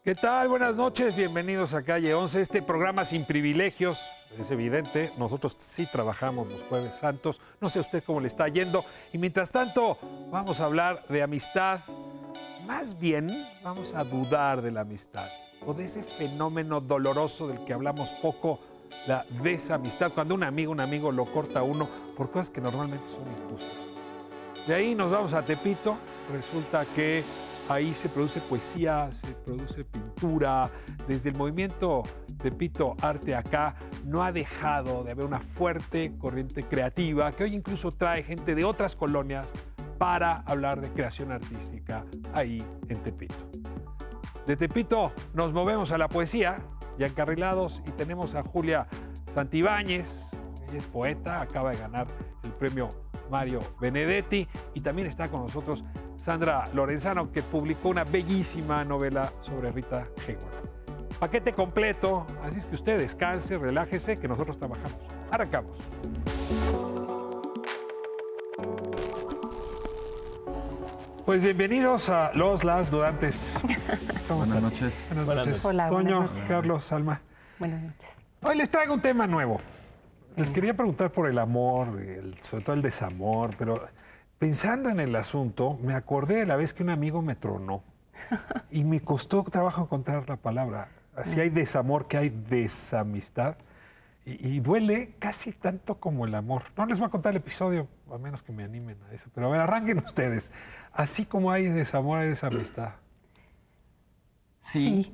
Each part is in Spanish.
¿Qué tal? Buenas noches, bienvenidos a Calle 11, este programa sin privilegios. Es evidente, nosotros sí trabajamos los Jueves Santos, no sé a usted cómo le está yendo. Y mientras tanto, vamos a hablar de amistad. Más bien, vamos a dudar de la amistad o de ese fenómeno doloroso del que hablamos poco, la desamistad, cuando un amigo lo corta a uno por cosas que normalmente son injustas. De ahí nos vamos a Tepito, resulta que ahí se produce poesía, se produce pintura. Desde el movimiento Tepito Arte Acá no ha dejado de haber una fuerte corriente creativa que hoy incluso trae gente de otras colonias para hablar de creación artística ahí en Tepito. De Tepito nos movemos a la poesía, ya encarrilados, y tenemos a Julia Santibáñez. Ella es poeta, acaba de ganar el premio Mario Benedetti, y también está con nosotros Sandra Lorenzano, que publicó una bellísima novela sobre Rita Hayworth. Paquete completo, así es que usted descanse, relájese, que nosotros trabajamos. Arrancamos. Pues bienvenidos a las dudantes. Buenas noches. Buenas noches. Hola, Toño, buenas noches. Carlos, Alma. Buenas noches. Hoy les traigo un tema nuevo. Les quería preguntar por el amor, sobre todo el desamor, pero pensando en el asunto, me acordé de la vez que un amigo me tronó y me costó trabajo encontrar la palabra. Así hay desamor que hay desamistad y duele casi tanto como el amor. No les voy a contar el episodio, a menos que me animen a eso, pero a ver, arranquen ustedes. Así como hay desamor, hay desamistad. Sí.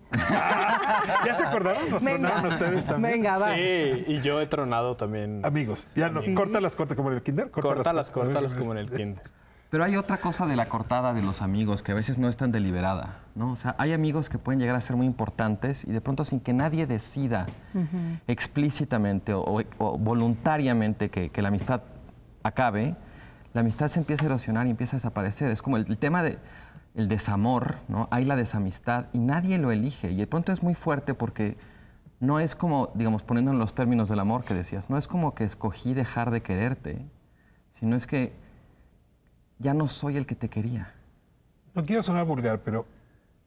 ¿Ya se acordaron? ¿Nos tronaron ustedes también? Venga, vas. Sí, y yo he tronado también. Amigos, ya no, Sí. córtalas como en el kinder. Córtalas como en el kinder. Pero hay otra cosa de la cortada de los amigos que a veces no es tan deliberada, ¿no? O sea, hay amigos que pueden llegar a ser muy importantes y de pronto sin que nadie decida explícitamente o voluntariamente que la amistad acabe, la amistad se empieza a erosionar y empieza a desaparecer. Es como el tema de el desamor, ¿no? Hay la desamistad y nadie lo elige. Y de pronto es muy fuerte porque no es como, digamos, poniendo en los términos del amor que decías, no es como que escogí dejar de quererte, sino es que ya no soy el que te quería. No quiero sonar vulgar, pero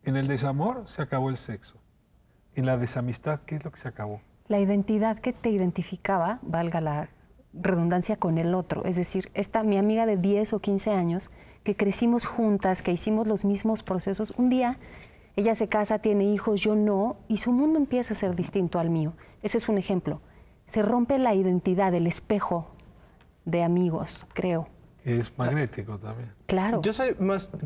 en el desamor se acabó el sexo. En la desamistad, ¿qué es lo que se acabó? La identidad que te identificaba, valga la redundancia, con el otro. Es decir, mi amiga de 10 o 15 años, que crecimos juntas, que hicimos los mismos procesos, un día ella se casa, tiene hijos, yo no, y su mundo empieza a ser distinto al mío. Ese es un ejemplo. Se rompe la identidad, el espejo de amigos, creo. Es magnético también. Claro. Yo soy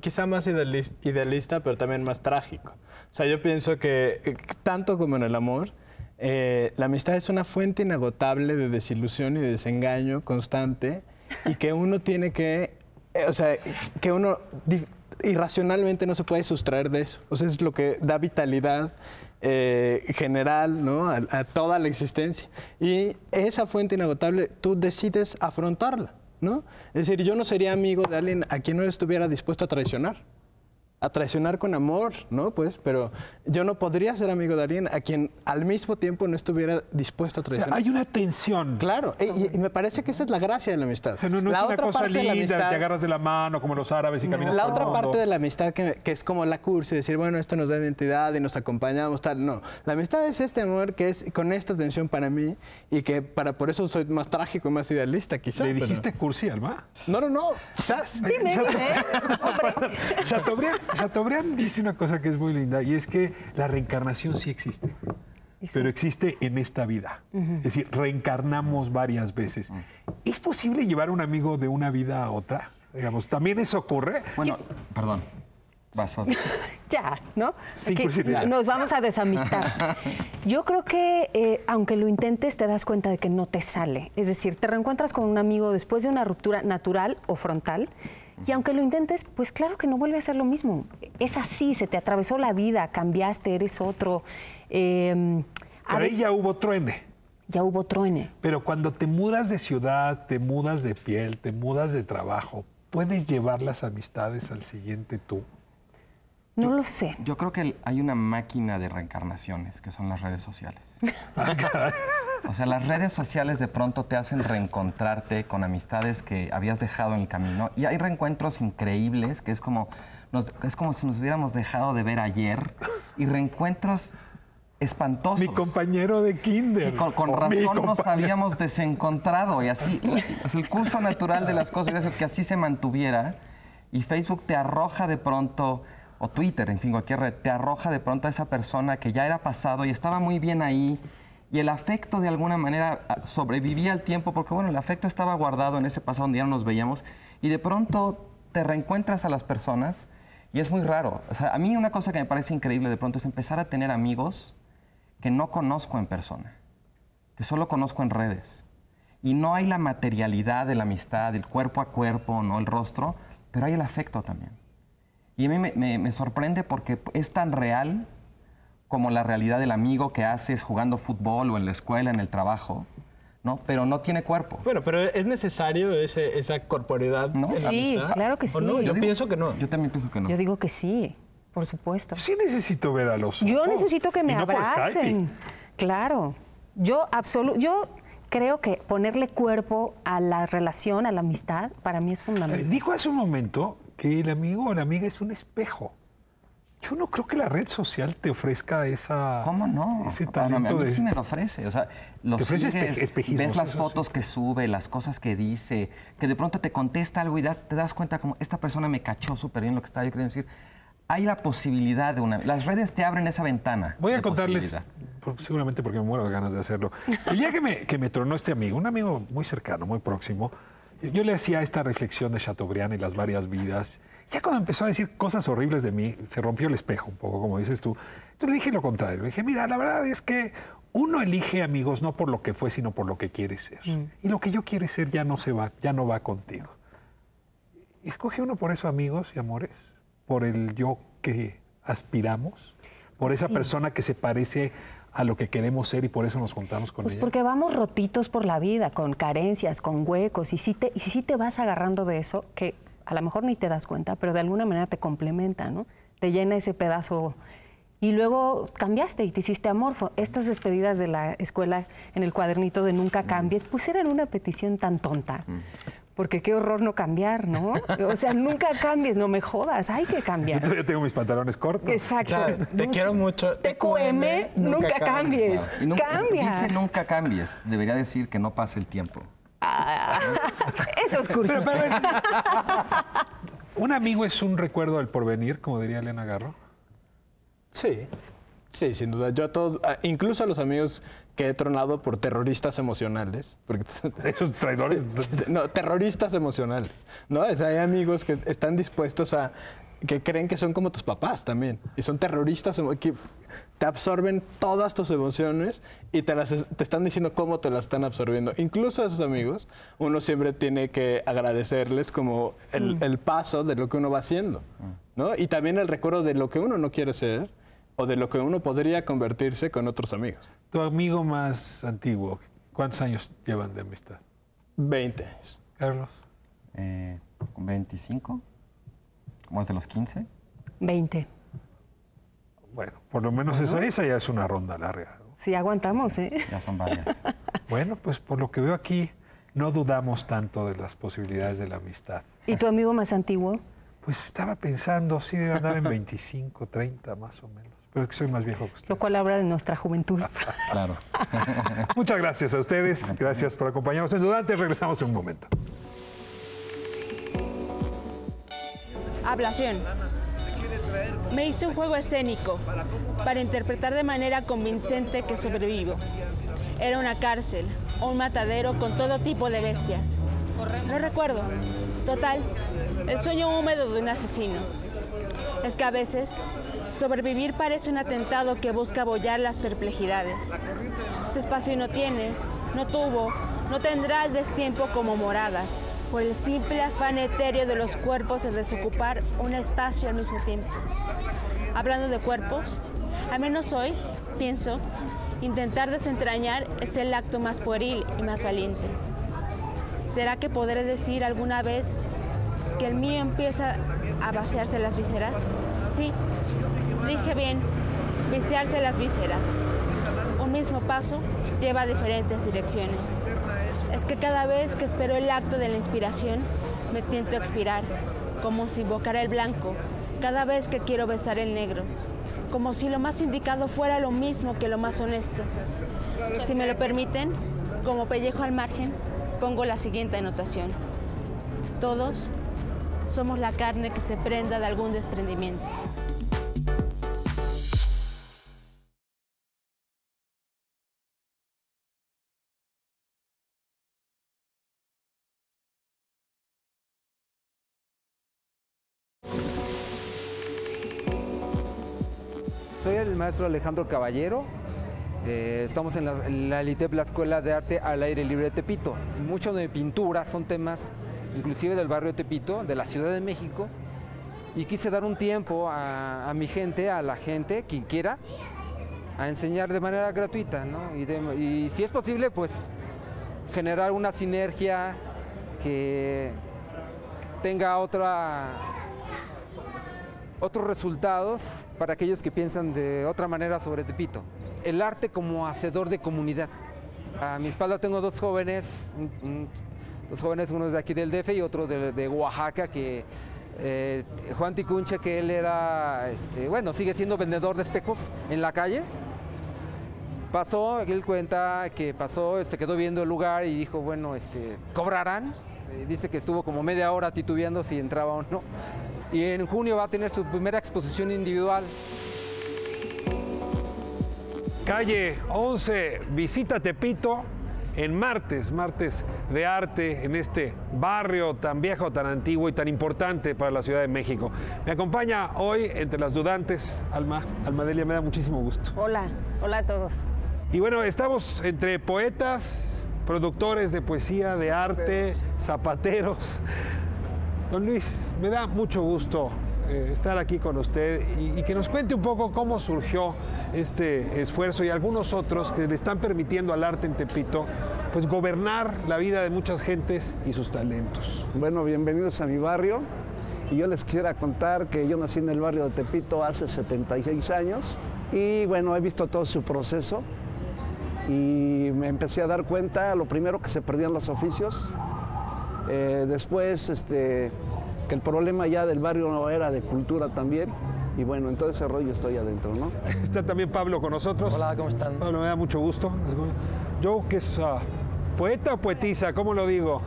quizá más idealista, pero también más trágico. O sea, yo pienso que tanto como en el amor, la amistad es una fuente inagotable de desilusión y de desengaño constante y que uno tiene que, o sea, que uno irracionalmente no se puede sustraer de eso. O sea, es lo que da vitalidad general, ¿no? a toda la existencia. Y esa fuente inagotable, tú decides afrontarla, ¿no? Es decir, yo no sería amigo de alguien a quien no estuviera dispuesto a traicionar con amor, ¿no? Pues, pero yo no podría ser amigo de alguien a quien al mismo tiempo no estuviera dispuesto a O sea, traicionar. hay una tensión. Claro, y me parece que esa es la gracia de la amistad. O sea, no es La una otra cosa parte de la linda, amistad- te agarras de la mano como los árabes y caminas La por el otra mundo. parte de la amistad que es como la cursi, decir, bueno, esto nos da identidad y nos acompañamos, tal. No, la amistad es este amor que es con esta atención para mí y que por eso soy más trágico y más idealista, quizás. ¿Le dijiste cursi, Alma? No, quizás. Dime. Chateaubriand dice una cosa que es muy linda y es que la reencarnación sí existe, pero existe en esta vida. Es decir, reencarnamos varias veces. ¿Es posible llevar a un amigo de una vida a otra? Digamos, ¿también eso ocurre? Bueno, perdón. Vas. Ya, ¿no? Sin Aquí curiosidad. nos vamos a desamistar. Yo creo que aunque lo intentes, te das cuenta de que no te sale. Es decir, te reencuentras con un amigo después de una ruptura natural o frontal y aunque lo intentes, pues claro que no vuelve a ser lo mismo. Es así, se te atravesó la vida, cambiaste, eres otro. Pero ahí ya hubo truene. Ya hubo truene. Pero cuando te mudas de ciudad, te mudas de piel, te mudas de trabajo, ¿puedes llevar las amistades al siguiente tú? No lo sé. Yo creo que hay una máquina de reencarnaciones que son las redes sociales. O sea, las redes sociales de pronto te hacen reencontrarte con amistades que habías dejado en el camino. Y hay reencuentros increíbles, que es como si nos hubiéramos dejado de ver ayer. Y reencuentros espantosos. Mi compañero de kinder. Sí, con razón nos habíamos desencontrado. Y así, es el curso natural de las cosas, que así se mantuviera. Y Facebook te arroja de pronto, o Twitter, en fin, cualquier red, te arroja de pronto a esa persona que ya era pasado y estaba muy bien ahí. Y el afecto, de alguna manera, sobrevivía al tiempo, porque, bueno, el afecto estaba guardado en ese pasado donde ya no nos veíamos. Y de pronto te reencuentras a las personas y es muy raro. O sea, a mí una cosa que me parece increíble de pronto es empezar a tener amigos que no conozco en persona, que solo conozco en redes. Y no hay la materialidad de la amistad, el cuerpo a cuerpo, no el rostro, pero hay el afecto también. Y a mí me sorprende porque es tan real como la realidad del amigo que haces jugando fútbol o en la escuela, en el trabajo, ¿no? Pero no tiene cuerpo. Bueno, pero ¿es necesario esa corporeidad en la Sí, amistad? claro que sí. ¿O no? Yo pienso que no. Yo también pienso que no. Yo digo que sí, por supuesto. Sí necesito ver a los ojos. Yo necesito que me Y no por abracen. Skype. Claro. Yo creo que ponerle cuerpo a la relación, a la amistad, para mí es fundamental. Dijo hace un momento que el amigo o la amiga es un espejo. Yo no creo que la red social te ofrezca ¿Cómo no? ese A talento mí de... sí me lo ofrece. O sea, lo Te ofrece sigues, espejismos, ves las eso fotos sí. que sube, las cosas que dice, que de pronto te contesta algo y te das cuenta como esta persona me cachó súper bien lo que estaba yo queriendo decir. Hay la posibilidad de las redes te abren esa ventana. Voy a de contarles, posibilidad. seguramente porque me muero de ganas de hacerlo. El día que me tronó este amigo, un amigo muy cercano, muy próximo, yo le hacía esta reflexión de Chateaubriand y las varias vidas. Ya cuando empezó a decir cosas horribles de mí, se rompió el espejo un poco, como dices tú. Entonces le dije lo contrario. Le dije, mira, la verdad es que uno elige amigos no por lo que fue, sino por lo que quiere ser. Y lo que yo quiere ser ya no va contigo. Escoge uno por eso amigos y amores, por el yo que aspiramos, por esa persona que se parece a lo que queremos ser y por eso nos juntamos con Pues ella. porque vamos rotitos por la vida, con carencias, con huecos, y si te vas agarrando de eso, que a lo mejor ni te das cuenta, pero de alguna manera te complementa, ¿no? Te llena ese pedazo. Y luego cambiaste y te hiciste amorfo. Estas despedidas de la escuela en el cuadernito de nunca cambies, pues eran una petición tan tonta. Porque qué horror no cambiar, ¿no? O sea, nunca cambies, no me jodas, hay que Yo cambiar. todavía tengo mis pantalones cortos. Exacto. Claro, te quiero mucho. TQM, nunca cambies. Claro. Y Cambia. Dice nunca cambies. Debería decir que no pase el tiempo. Eso es curso. Pero, a ver, ¿un amigo es un recuerdo del porvenir, como diría Elena Garro? Sí, sí, sin duda. Yo a todos, incluso a los amigos que he tronado por terroristas emocionales, porque Esos traidores. no, terroristas emocionales, ¿no? O sea, hay amigos que están dispuestos que creen que son como tus papás también, y son terroristas que te absorben todas tus emociones y te están diciendo cómo te las están absorbiendo. Incluso a esos amigos, uno siempre tiene que agradecerles como el paso de lo que uno va haciendo, ¿no? Y también el recuerdo de lo que uno no quiere ser o de lo que uno podría convertirse con otros amigos. Tu amigo más antiguo, ¿cuántos años llevan de amistad? 20 años. Carlos. 25, como desde los 15. 20. Bueno, por lo menos esa ya es una ronda larga, ¿no? Sí, aguantamos, ¿eh? Ya son varias. Bueno, pues por lo que veo aquí, no dudamos tanto de las posibilidades de la amistad. ¿Y tu amigo más antiguo? Pues estaba pensando, sí, debe andar en 25, 30 más o menos. Pero es que soy más viejo que usted. Lo cual habla de nuestra juventud. Claro. Muchas gracias a ustedes. Gracias por acompañarnos en Dudantes. Regresamos en un momento. Ablación. Me hice un juego escénico para interpretar de manera convincente que sobrevivo. Era una cárcel o un matadero con todo tipo de bestias. No recuerdo. Total, el sueño húmedo de un asesino. Es que a veces sobrevivir parece un atentado que busca abollar las perplejidades. Este espacio no tuvo, no tendrá el destiempo como morada, por el simple afán etéreo de los cuerpos de desocupar un espacio al mismo tiempo. Hablando de cuerpos, al menos hoy, pienso, intentar desentrañar es el acto más pueril y más valiente. ¿Será que podré decir alguna vez que el mío empieza a vaciarse las vísceras? Sí, dije bien, viciarse las vísceras. Un mismo paso lleva diferentes direcciones. Es que cada vez que espero el acto de la inspiración, me tiento a expirar, como si invocara el blanco, cada vez que quiero besar el negro, como si lo más indicado fuera lo mismo que lo más honesto. Si me lo permiten, como pellejo al margen, pongo la siguiente anotación. Todos somos la carne que se prenda de algún desprendimiento. Soy el maestro Alejandro Caballero. Estamos en la LITEP, la Escuela de Arte al Aire Libre de Tepito. Mucho de pintura son temas inclusive del barrio de Tepito, de la Ciudad de México. Y quise dar un tiempo a mi gente, a la gente, quien quiera, a enseñar de manera gratuita, ¿no? Y si es posible, pues generar una sinergia que tenga otros resultados para aquellos que piensan de otra manera sobre Tepito. El arte como hacedor de comunidad. A mi espalda tengo dos jóvenes, uno es de aquí del DF y otro de Oaxaca, que Juan Ticunche, que él era, bueno, sigue siendo vendedor de espejos en la calle. Él cuenta que pasó, se quedó viendo el lugar y dijo, bueno, ¿cobrarán? Dice que estuvo como media hora titubeando si entraba o no. Y en junio va a tener su primera exposición individual. Calle 11, visita Tepito en martes de arte en este barrio tan viejo, tan antiguo y tan importante para la Ciudad de México. Me acompaña hoy entre las dudantes Almadelia, me da muchísimo gusto. Hola a todos. Y bueno, estamos entre poetas, productores de poesía, de arte, zapateros. Don Luis, me da mucho gusto estar aquí con usted y que nos cuente un poco cómo surgió este esfuerzo y algunos otros que le están permitiendo al arte en Tepito pues gobernar la vida de muchas gentes y sus talentos. Bueno, bienvenidos a mi barrio y yo les quiero contar que yo nací en el barrio de Tepito hace 76 años y bueno, he visto todo su proceso y me empecé a dar cuenta, lo primero, que se perdían los oficios. Después que el problema ya del barrio no era de cultura también, y bueno, en todo ese rollo estoy adentro, ¿no? Está también Pablo con nosotros. Hola, ¿cómo están? Pablo, me da mucho gusto. Yo, que es poeta o poetisa, ¿cómo lo digo?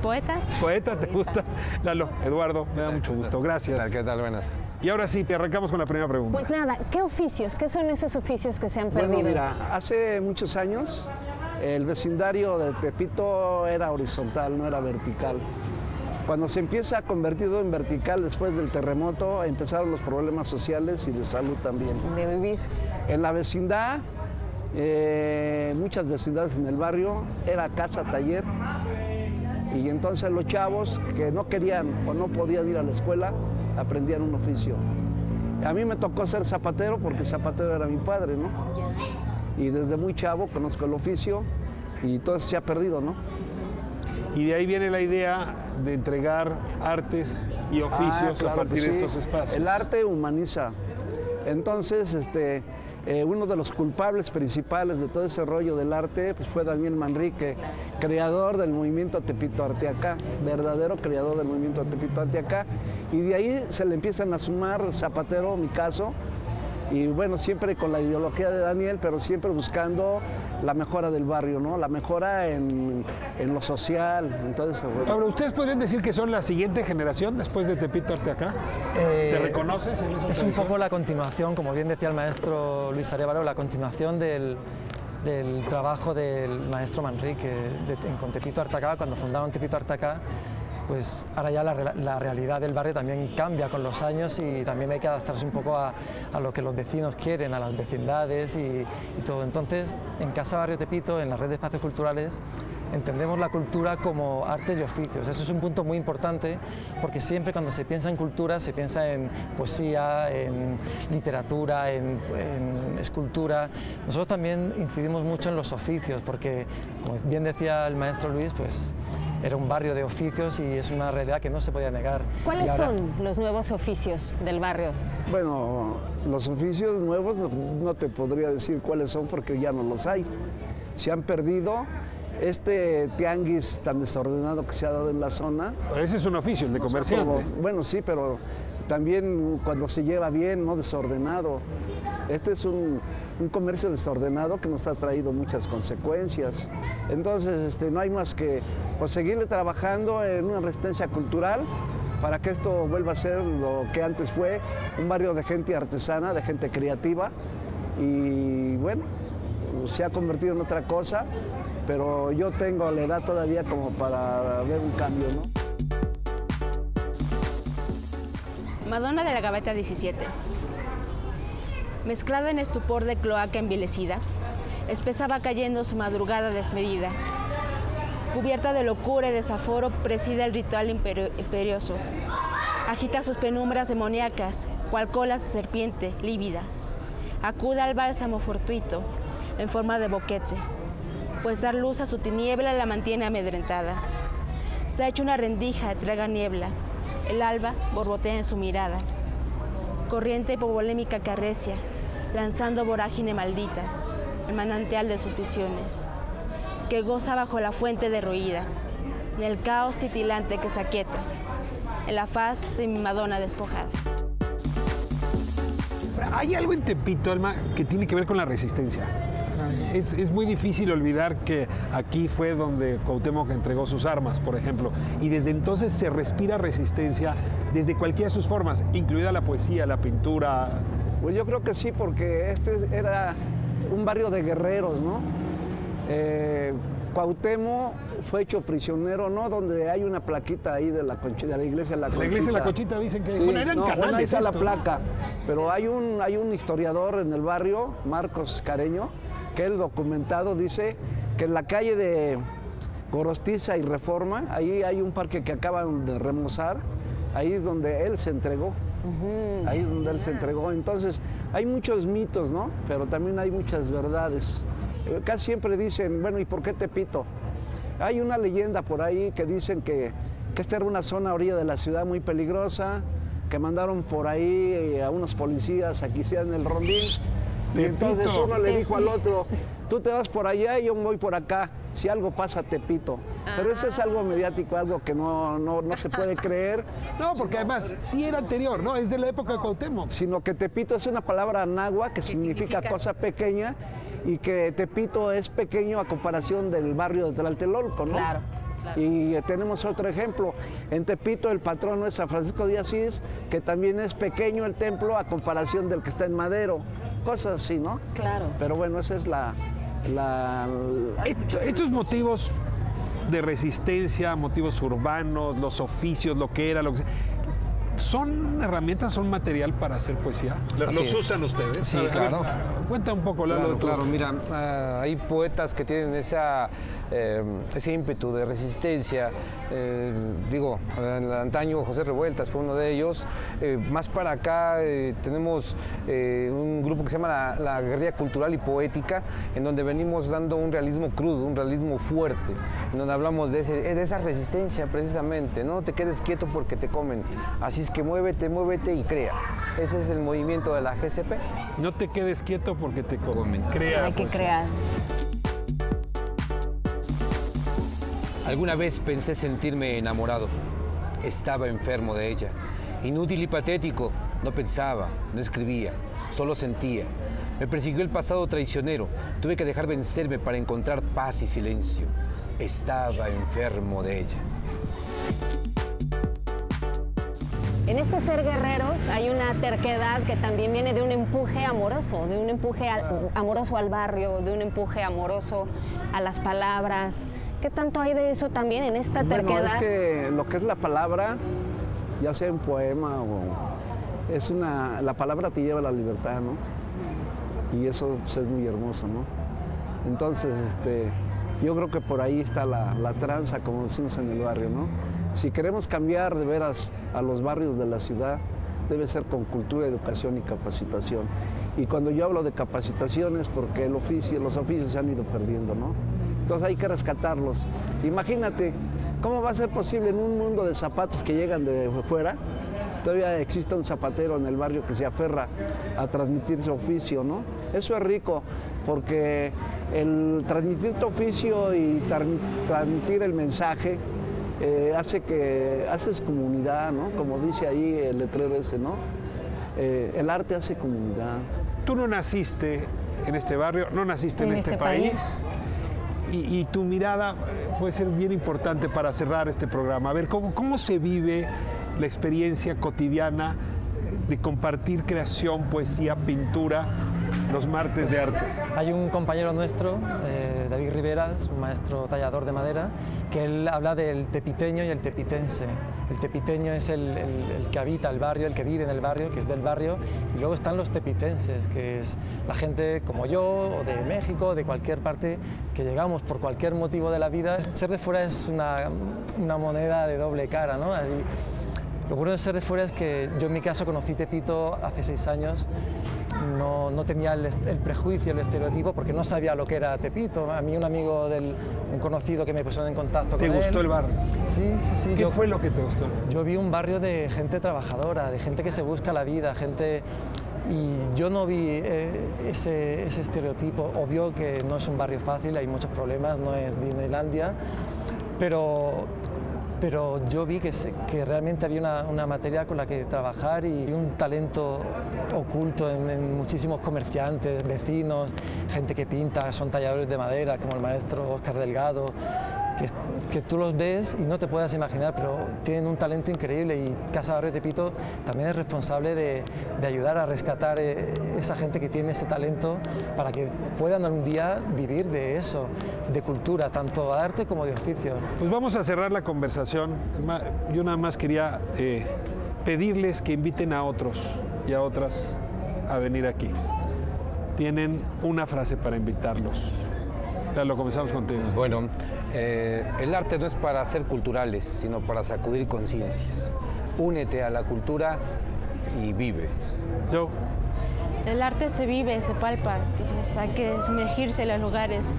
¿Poeta? ¿Poeta? ¿Te gusta? Lalo, Eduardo, me da mucho gusto. Gracias. ¿Qué tal? Buenas. Y ahora sí, te arrancamos con la primera pregunta. Pues nada, ¿qué oficios? ¿Qué son esos oficios que se han perdido? Bueno, mira, hace muchos años el vecindario de Tepito era horizontal, no era vertical. Cuando se empieza a convertir en vertical después del terremoto, empezaron los problemas sociales y de salud también. De vivir. En la vecindad, muchas vecindades en el barrio, era casa, taller, y entonces los chavos que no querían o no podían ir a la escuela, aprendían un oficio. A mí me tocó ser zapatero porque zapatero era mi padre, ¿no? Y desde muy chavo conozco el oficio y todo eso se ha perdido, ¿no? Y de ahí viene la idea de entregar artes y oficios claro a partir de estos espacios. El arte humaniza. Entonces, uno de los culpables principales de todo ese rollo del arte pues fue Daniel Manrique, creador del movimiento Tepito Arte Acá, verdadero creador del movimiento Tepito Arte Acá. Y de ahí se le empiezan a sumar Zapatero, mi caso, y bueno, siempre con la ideología de Daniel, pero siempre buscando la mejora del barrio, ¿no? La mejora en lo social, entonces. Ahora, ¿ustedes podrían decir que son la siguiente generación después de Tepito Arte Acá? ¿Te reconoces en esa Es tradición? un poco la continuación, como bien decía el maestro Luis Arévalo, la continuación del trabajo del maestro Manrique con Tepito Arte Acá. Cuando fundaron Tepito Arte Acá, pues ahora ya la realidad del barrio también cambia con los años y también hay que adaptarse un poco a lo que los vecinos quieren, a las vecindades y todo. Entonces, en Casa Barrio Tepito, en la red de espacios culturales, entendemos la cultura como artes y oficios. Eso es un punto muy importante porque siempre cuando se piensa en cultura se piensa en poesía, en literatura, en escultura. Nosotros también incidimos mucho en los oficios porque, como bien decía el maestro Luis, pues era un barrio de oficios y es una realidad que no se podía negar. ¿Cuáles son los nuevos oficios del barrio? Bueno, los oficios nuevos no te podría decir cuáles son porque ya no los hay. Se han perdido. Este tianguis tan desordenado que se ha dado en la zona. Ese es un oficio, el de comerciante. Bueno, sí, pero también cuando se lleva bien, no desordenado. Este es un comercio desordenado que nos ha traído muchas consecuencias. Entonces, no hay más que pues, seguirle trabajando en una resistencia cultural para que esto vuelva a ser lo que antes fue, un barrio de gente artesana, de gente creativa. Y bueno, se ha convertido en otra cosa, pero yo tengo la edad todavía como para ver un cambio, ¿no? Madonna de la Gaveta 17. Mezclada en estupor de cloaca envilecida, espesa va cayendo su madrugada desmedida. Cubierta de locura y desaforo, preside el ritual imperioso. Agita sus penumbras demoníacas, cual colas de serpiente, lívidas. Acude al bálsamo fortuito, en forma de boquete, pues dar luz a su tiniebla la mantiene amedrentada. Se ha hecho una rendija, traga niebla. El alba borbotea en su mirada. Corriente hipovolémica que arrecia, lanzando vorágine maldita, el manantial de sus visiones, que goza bajo la fuente derruida, en el caos titilante que se aquieta, en la faz de mi Madonna despojada. Hay algo en Tepito, Alma, que tiene que ver con la resistencia. Sí. Es muy difícil olvidar que aquí fue donde Cuauhtémoc entregó sus armas, por ejemplo, y desde entonces se respira resistencia desde cualquiera de sus formas, incluida la poesía, la pintura. Pues yo creo que sí, porque este era un barrio de guerreros, ¿no? Cuauhtémoc fue hecho prisionero, ¿no? Donde hay una plaquita ahí de la iglesia de la Conchita. La iglesia de la Conchita dicen que... Sí, bueno, eran canales. Bueno, ahí está esto, la placa, pero hay un historiador en el barrio, Marcos Careño, que él documentado dice que en la calle de Gorostiza y Reforma, ahí hay un parque que acaban de remozar, ahí es donde él se entregó. Ahí es donde él se entregó. Entonces, hay muchos mitos, ¿no? Pero también hay muchas verdades. Casi siempre dicen, bueno, ¿y por qué Tepito? Hay una leyenda por ahí que dicen que esta era una zona a orilla de la ciudad muy peligrosa, que mandaron por ahí a unos policías a que hicieran el rondín. Y entonces uno le dijo al otro, tú te vas por allá y yo me voy por acá, si algo pasa Tepito. Pero eso es algo mediático, algo que no se puede creer. No, porque además sí era anterior, ¿no? Es de la época de Cuauhtémoc. Sino que Tepito es una palabra náhuatl que significa cosa pequeña y que Tepito es pequeño a comparación del barrio de Tlatelolco, ¿no? Claro. Y tenemos otro ejemplo. En Tepito el patrono es San Francisco de Asís, que también es pequeño el templo a comparación del que está en Madero. Cosas así, ¿no? Claro. Pero bueno, esa es Estos motivos de resistencia, motivos urbanos, los oficios, lo que era, lo que sea, ¿son herramientas, son material para hacer poesía? ¿Los usan ustedes? Sí, claro. Cuenta un poco, Lalo. Claro, mira, hay poetas que tienen ese ímpetu de resistencia. En antaño José Revueltas fue uno de ellos. Más para acá tenemos un grupo que se llama la Guerrilla Cultural y Poética, en donde venimos dando un realismo crudo, un realismo fuerte, en donde hablamos de esa resistencia precisamente. No te quedes quieto porque te comen. Así es que muévete y crea. Ese es el movimiento de la GCP. No te quedes quieto porque te comen. Crea. Hay que crear. Alguna vez pensé sentirme enamorado. Estaba enfermo de ella. Inútil y patético. No pensaba, no escribía, solo sentía. Me persiguió el pasado traicionero. Tuve que dejar vencerme para encontrar paz y silencio. Estaba enfermo de ella. En este ser guerreros hay una terquedad que también viene de un empuje amoroso, de un empuje amoroso al barrio, de un empuje amoroso a las palabras. ¿Qué tanto hay de eso también en esta terquedad? Bueno, es que lo que es la palabra, ya sea en poema o... la palabra te lleva a la libertad, ¿no? Y eso pues, es muy hermoso, ¿no? Entonces, yo creo que por ahí está la tranza, como decimos en el barrio, ¿no? Si queremos cambiar de veras a los barrios de la ciudad, debe ser con cultura, educación y capacitación. Y cuando yo hablo de capacitación es porque los oficios se han ido perdiendo, ¿no? Entonces hay que rescatarlos. Imagínate, ¿cómo va a ser posible en un mundo de zapatos que llegan de fuera? Todavía existe un zapatero en el barrio que se aferra a transmitir su oficio, ¿no? Eso es rico, porque el transmitir tu oficio y transmitir el mensaje hace que haces comunidad, ¿no? Como dice ahí el letrero ese, ¿no? El arte hace comunidad. Tú no naciste en este barrio, no naciste en este país. Y tu mirada puede ser bien importante para cerrar este programa. A ver, ¿cómo se vive la experiencia cotidiana de compartir creación, poesía, pintura, los martes de arte? Hay un compañero nuestro, David Rivera, es un maestro tallador de madera, que él habla del tepiteño y el tepitense. El tepiteño es el que habita el barrio, el que vive en el barrio, que es del barrio, y luego están los tepitenses, que es la gente como yo, o de México, de cualquier parte, que llegamos por cualquier motivo de la vida. Ser de fuera es una moneda de doble cara, ¿no? Lo bueno de ser de fuera es que yo en mi caso conocí Tepito hace 6 años, no tenía el prejuicio, el estereotipo, porque no sabía lo que era Tepito. A mí un amigo, un conocido que me puso en contacto con él. ¿Te gustó el barrio? Sí, sí, sí. ¿Qué fue lo que te gustó? Yo vi un barrio de gente trabajadora, de gente que se busca la vida, gente... Y yo no vi ese estereotipo. Obvio que no es un barrio fácil, hay muchos problemas, no es Disneylandia, pero yo vi que realmente había una materia con la que trabajar y un talento oculto en muchísimos comerciantes, vecinos, gente que pinta, son talladores de madera, como el maestro Óscar Delgado, que tú los ves y no te puedes imaginar, pero tienen un talento increíble, y Casa Barrio Tepito también es responsable de ayudar a rescatar esa gente que tiene ese talento para que puedan algún día vivir de eso, de cultura, tanto de arte como de oficio. Pues vamos a cerrar la conversación. Yo nada más quería pedirles que inviten a otros y a otras a venir aquí. Tienen una frase para invitarlos. Lo comenzamos contigo. Bueno, el arte no es para ser culturales, sino para sacudir conciencias. Únete a la cultura y vive. Yo. El arte se vive, se palpa, entonces hay que sumergirse en los lugares,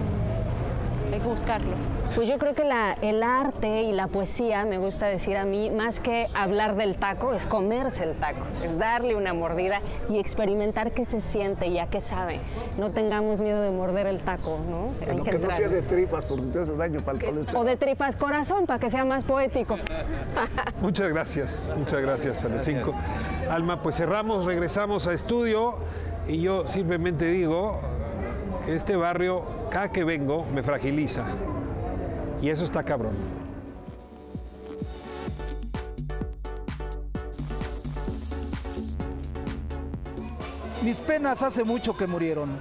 hay que buscarlo. Pues yo creo que el arte y la poesía, me gusta decir a mí, más que hablar del taco, es comerse el taco, es darle una mordida y experimentar qué se siente y a qué sabe. No tengamos miedo de morder el taco, ¿no? Hay que no sea de tripas, porque te hace daño para el colesterol. O de tripas corazón, para que sea más poético. Muchas gracias a los 5. Alma, pues cerramos, regresamos a estudio, y yo simplemente digo que este barrio, cada que vengo, me fragiliza. Y eso está cabrón. Mis penas hace mucho que murieron.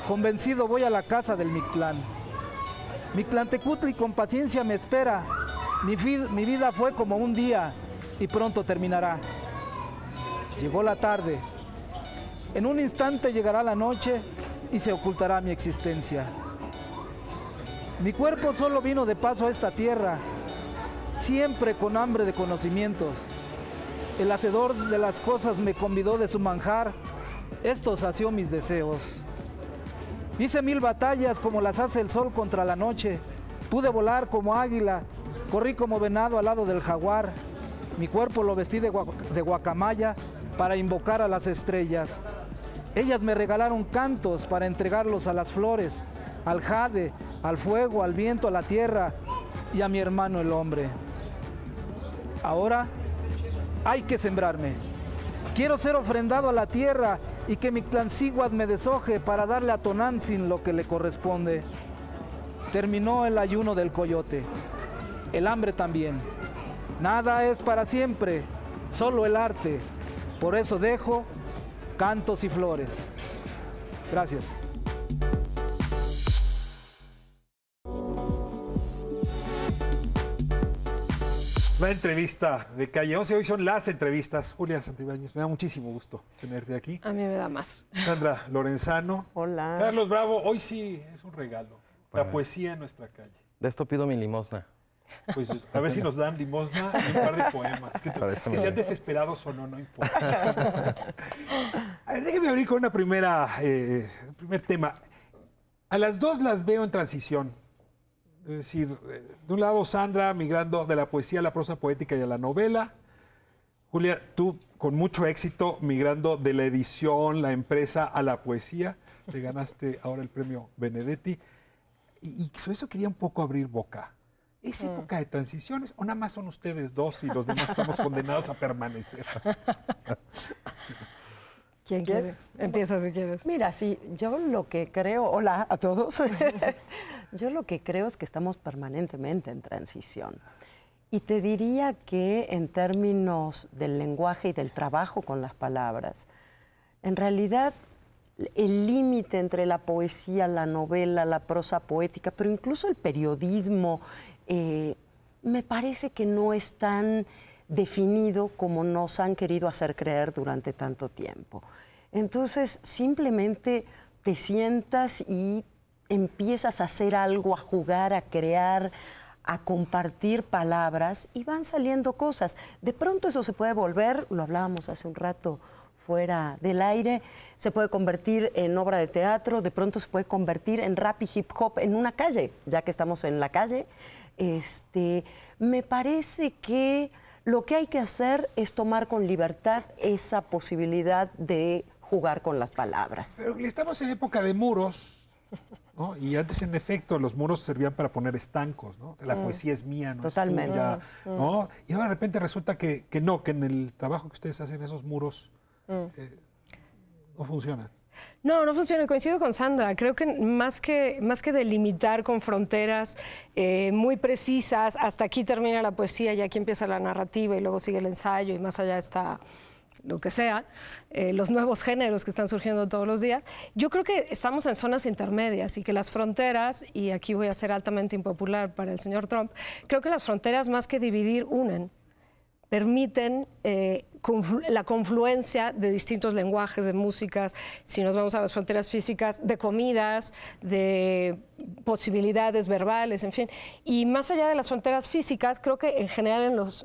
Convencido voy a la casa del Mictlán. Mictlantecutli con paciencia me espera. Mi vida fue como un día y pronto terminará. Llegó la tarde. En un instante llegará la noche y se ocultará mi existencia. Mi cuerpo solo vino de paso a esta tierra, siempre con hambre de conocimientos. El hacedor de las cosas me convidó de su manjar, esto sació mis deseos. Hice 1000 batallas como las hace el sol contra la noche, pude volar como águila, corrí como venado al lado del jaguar, mi cuerpo lo vestí de guacamaya para invocar a las estrellas. Ellas me regalaron cantos para entregarlos a las flores, al jade, al fuego, al viento, a la tierra y a mi hermano el hombre. Ahora hay que sembrarme. Quiero ser ofrendado a la tierra y que Mictlancíhuatl me deshoje para darle a Tonantzin lo que le corresponde. Terminó el ayuno del coyote, el hambre también. Nada es para siempre, solo el arte. Por eso dejo cantos y flores. Gracias. La entrevista de Calle 11. Hoy son las entrevistas. Julia Santibáñez, me da muchísimo gusto tenerte aquí. A mí me da más. Sandra Lorenzano. Hola. Carlos Bravo, hoy sí es un regalo. La poesía en nuestra calle. De esto pido mi limosna. Pues a ver si nos dan limosna y un par de poemas. Que sean desesperados o no, no importa. A ver, déjeme abrir con una primer tema. A las dos las veo en transición. Es decir, de un lado Sandra migrando de la poesía a la prosa poética y a la novela. Julia, tú con mucho éxito migrando de la edición, la empresa a la poesía. Te ganaste ahora el premio Benedetti. Y sobre eso quería un poco abrir boca. ¿Es época de transiciones o nada más son ustedes dos y los demás estamos condenados a permanecer? ¿Quién quiere? Empieza si quieres. Mira, sí, yo lo que creo, hola a todos, yo lo que creo es que estamos permanentemente en transición. Y te diría que en términos del lenguaje y del trabajo con las palabras, en realidad el límite entre la poesía, la novela, la prosa poética, pero incluso el periodismo, me parece que no es tan definido como nos han querido hacer creer durante tanto tiempo. Entonces, simplemente te sientas y empiezas a hacer algo, a jugar, a crear, a compartir palabras y van saliendo cosas. De pronto eso se puede volver, lo hablábamos hace un rato fuera del aire, se puede convertir en obra de teatro, de pronto se puede convertir en rap y hip hop en una calle, ya que estamos en la calle. Me parece que lo que hay que hacer es tomar con libertad esa posibilidad de jugar con las palabras. Pero estamos en época de muros, ¿no? Y antes, en efecto, los muros servían para poner estancos, ¿no? La poesía es mía, no totalmente. Es tuya, ¿no? Y ahora de repente resulta que no, que en el trabajo que ustedes hacen esos muros no funcionan. No, no funciona. Coincido con Sandra. Creo que más que delimitar con fronteras muy precisas, hasta aquí termina la poesía y aquí empieza la narrativa y luego sigue el ensayo y más allá está lo que sea, los nuevos géneros que están surgiendo todos los días. Yo creo que estamos en zonas intermedias y que las fronteras, y aquí voy a ser altamente impopular para el señor Trump, creo que las fronteras más que dividir unen, permiten la confluencia de distintos lenguajes, de músicas, si nos vamos a las fronteras físicas, de comidas, de posibilidades verbales, en fin. Y más allá de las fronteras físicas, creo que en general